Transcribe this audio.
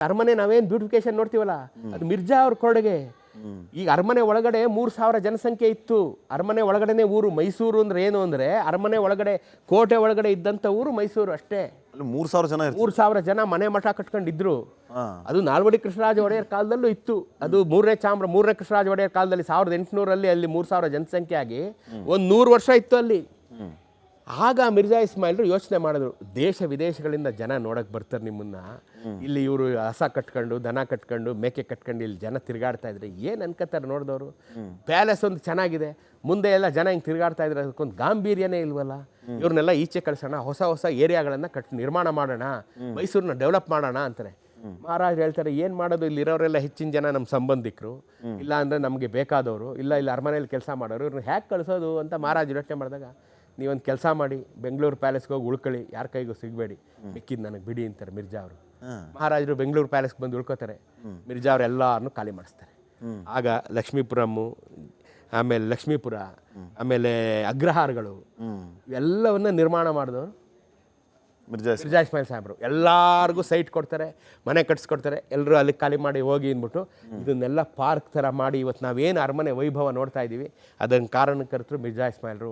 ಅರಮನೆ ನಾವೇನು ಬ್ಯೂಟಿಫಿಕೇಶನ್ ನೋಡ್ತೀವಲ್ಲ ಅದು ಮಿರ್ಜಾ ಅವ್ರ ಕೊಡುಗೆ. ಈಗ ಅರಮನೆ ಒಳಗಡೆ 3,000 ಜನಸಂಖ್ಯೆ ಇತ್ತು. ಅರಮನೆ ಒಳಗಡೆನೆ ಊರು. ಮೈಸೂರು ಅಂದ್ರೆ ಏನು ಅಂದರೆ ಅರಮನೆ ಒಳಗಡೆ ಕೋಟೆ ಒಳಗಡೆ ಇದ್ದಂಥ ಊರು ಮೈಸೂರು ಅಷ್ಟೇ. 3,000 ಜನ 3,000 ಜನ ಮನೆ ಮಠ ಕಟ್ಕೊಂಡಿದ್ರು. ಅದು ನಾಲ್ವಡಿ ಕೃಷ್ಣರಾಜ ಒಡೆಯರ್ ಕಾಲದಲ್ಲೂ ಇತ್ತು. ಅದು ಮೂರನೇ ಕೃಷ್ಣರಾಜ ಒಡೆಯರ್ ಕಾಲದಲ್ಲಿ 1800ರಲ್ಲಿ ಅಲ್ಲಿ 3,000 ಜನಸಂಖ್ಯೆ ಆಗಿ ಒಂದು 100 ವರ್ಷ ಇತ್ತು ಅಲ್ಲಿ. ಆಗ ಮಿರ್ಜಾ ಇಸ್ಮಾಯಿಲ್ರು ಯೋಚನೆ ಮಾಡಿದ್ರು, ದೇಶ ವಿದೇಶಗಳಿಂದ ಜನ ನೋಡಕ್ಕೆ ಬರ್ತಾರೆ ನಿಮ್ಮನ್ನ, ಇಲ್ಲಿ ಇವರು ಹಸ ಕಟ್ಕೊಂಡು ದನ ಕಟ್ಕೊಂಡು ಮೇಕೆ ಕಟ್ಕೊಂಡು ಇಲ್ಲಿ ಜನ ತಿರುಗಾಡ್ತಾ ಇದ್ರೆ ಏನು ಅನ್ಕೋತಾರೆ ನೋಡಿದವರು. ಪ್ಯಾಲೇಸ್ ಒಂದು ಚೆನ್ನಾಗಿದೆ, ಮುಂದೆ ಎಲ್ಲ ಜನ ಹಿಂಗೆ ತಿರುಗಾಡ್ತಾ ಇದ್ರೆ ಅದಕ್ಕೊಂದು ಗಾಂಭೀರ್ಯನೇ ಇಲ್ವಲ್ಲ, ಇವ್ರನ್ನೆಲ್ಲ ಈಚೆ ಕಳ್ಸೋಣ, ಹೊಸ ಏರಿಯಾಗಳನ್ನು ನಿರ್ಮಾಣ ಮಾಡೋಣ, ಮೈಸೂರನ್ನ ಡೆವಲಪ್ ಮಾಡೋಣ ಅಂತಾರೆ. ಮಹಾರಾಜ್ ಹೇಳ್ತಾರೆ, ಏನು ಮಾಡೋದು, ಇಲ್ಲಿರೋರೆಲ್ಲ ಹೆಚ್ಚಿನ ಜನ ನಮ್ಮ ಸಂಬಂಧಿಕರು, ಇಲ್ಲ ಅಂದರೆ ನಮಗೆ ಬೇಕಾದವರು, ಇಲ್ಲ ಇಲ್ಲಿ ಅರಮನೆಯಲ್ಲಿ ಕೆಲಸ ಮಾಡೋರು, ಇವ್ರನ್ನ ಹ್ಯಾಕೆ ಕಳಿಸೋದು ಅಂತ ಮಹಾರಾಜ್ ಯೋಚನೆ ಮಾಡಿದಾಗ, ನೀವೊಂದು ಕೆಲಸ ಮಾಡಿ, ಬೆಂಗಳೂರು ಪ್ಯಾಲೇಸ್ಗೆ ಹೋಗಿ ಉಳ್ಕೊಳ್ಳಿ, ಯಾರ ಕೈಗೂ ಸಿಗಬೇಡಿ, ಮಿಕ್ಕಿದ್ದು ನನಗೆ ಬಿಡಿ ಅಂತಾರೆ ಮಿರ್ಜಾ ಅವರು. ಮಹಾರಾಜರು ಬೆಂಗಳೂರು ಪ್ಯಾಲೇಸ್ಗೆ ಬಂದು ಉಳ್ಕೋತಾರೆ. ಮಿರ್ಜಾ ಅವರು ಎಲ್ಲರನ್ನೂ ಖಾಲಿ ಮಾಡಿಸ್ತಾರೆ. ಆಗ ಲಕ್ಷ್ಮೀಪುರ, ಆಮೇಲೆ ಅಗ್ರಹಾರಗಳು ಎಲ್ಲವನ್ನ ನಿರ್ಮಾಣ ಮಾಡಿದವರು ಮಿರ್ಜಾ ಇಸ್ಮಾಯಿಲ್ ಸಾಹೇಬರು. ಎಲ್ಲರಿಗೂ ಸೈಟ್ ಕೊಡ್ತಾರೆ, ಮನೆ ಕಟ್ಸ್ಕೊಡ್ತಾರೆ, ಎಲ್ಲರೂ ಅಲ್ಲಿ ಖಾಲಿ ಮಾಡಿ ಹೋಗಿ ಅಂದ್ಬಿಟ್ಟು ಇದನ್ನೆಲ್ಲ ಪಾರ್ಕ್ ಥರ ಮಾಡಿ ಇವತ್ತು ನಾವೇನು ಅರಮನೆ ವೈಭವ ನೋಡ್ತಾ ಇದ್ದೀವಿ ಅದನ್ನು ಕಾರಣಕರ್ತರು ಮಿರ್ಜಾ ಇಸ್ಮಾಯಿಲ್ರು.